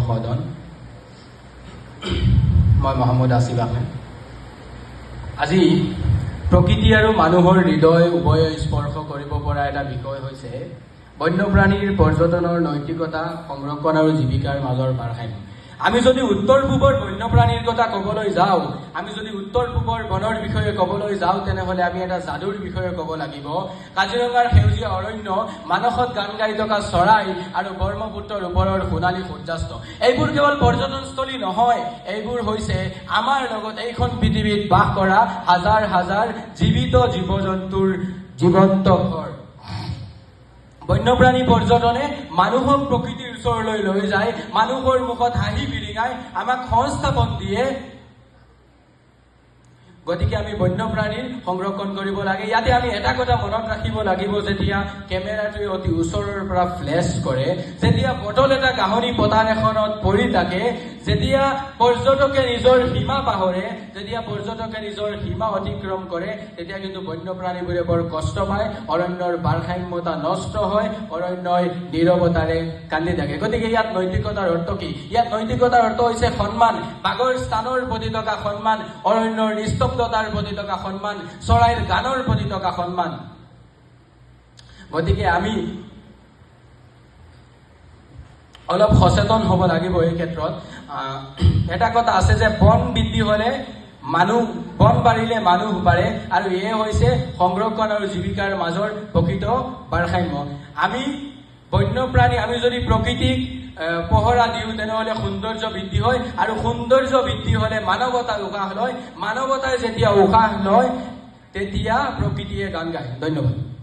সদন মই মহম্মদ আসিফ আহমেদ আজি প্ৰকৃতি আৰু মানুহৰ হৃদয় উভয় স্পৰ্শ কৰিব পৰা এটা বিষয় হৈছে বন্যপ্ৰাণীৰ পৰ্যটনৰ নৈতিকতা সংৰক্ষণ আৰু জীৱিকাৰ মাজৰ ভাৰসাম্য আমি যদি উত্তৰ পূবৰ বন্যপ্ৰাণীৰ কথা ক'বলৈ যাওঁ আমি যদি উত্তৰ পূবৰ বনৰ বিষয়ে ক'বলৈ যাওঁ তেনেহ'লে আমি এটা যাদুৰ বিষয়ে ক'ব লাগিব কাজিৰঙাৰ সেউজীয়া অৰণ্য মানসত গান গাই থকা চৰাই আৰু ব্ৰহ্মপুত্ৰৰ ওপৰৰ সোণালী সূৰ্যাস্ত এইবোৰ কেৱল পৰ্যটনস্থলী নহয় এইবোৰ হৈছে আমাৰ লগত এইখন পৃথিৱীত বাস কৰা হাজাৰ হাজাৰ জীৱিত জীৱ জন্তুৰ জীৱন্ত ঘৰ বন্যপ্ৰাণী পৰ্যটনে মানুহক প্ৰকৃতিৰ ওচৰলৈ লৈ যায় মানুহৰ মুখত হাঁহি বিৰিঙাই আমাক সংস্থাপন দিয়ে গতিকে আমি বন্যপ্ৰাণীৰ সংৰক্ষণ কৰিব লাগে ইয়াতে আমি এটা কথা মনত ৰাখিব লাগিব যেতিয়া কেমেৰাটোৱে অতি ওচৰৰ পৰা ফ্লেছ কৰে যেতিয়া বটল এটা গাহৰি পতান এখনত পৰি থাকে যেতিয়া পৰ্যটকে নিজৰ সীমা পাহৰে যেতিয়া পৰ্যটকে নিজৰ সীমা অতিক্ৰম কৰে তেতিয়া কিন্তু বন্যপ্ৰাণীবোৰে বৰ কষ্ট পায় অৰণ্যৰ ভাৰসাম্যতা নষ্ট হয় অৰণ্যই নীৰৱতাৰে কান্দি থাকে গতিকে ইয়াত নৈতিকতাৰ অৰ্থ কি ইয়াত নৈতিকতাৰ অৰ্থ হৈছে সন্মান বাঘৰ স্থানৰ প্ৰতি থকা সন্মান অৰণ্যৰ নিস্তব্ধতাৰ প্ৰতি থকা সন্মান চৰাইৰ গানৰ প্ৰতি থকা সন্মান গতিকে আমি অলপ সচেতন হ'ব লাগিব এই ক্ষেত্ৰত এটা কথা আছে যে বন বৃদ্ধি হ'লে মানুহ বন বাঢ়িলে মানুহ বাঢ়ে আৰু এয়ে হৈছে সংৰক্ষণ আৰু জীৱিকাৰ মাজৰ প্ৰকৃত ভাৰসাম্য আমি বন্যপ্ৰাণী আমি যদি প্ৰকৃতিক পহৰা দিওঁ তেনেহ'লে সৌন্দৰ্য বৃদ্ধি হয় আৰু সৌন্দৰ্য বৃদ্ধি হ'লে মানৱতা উশাহ লয় মানৱতাই যেতিয়া উশাহ লয় তেতিয়া প্ৰকৃতিয়ে গান গায় ধন্যবাদ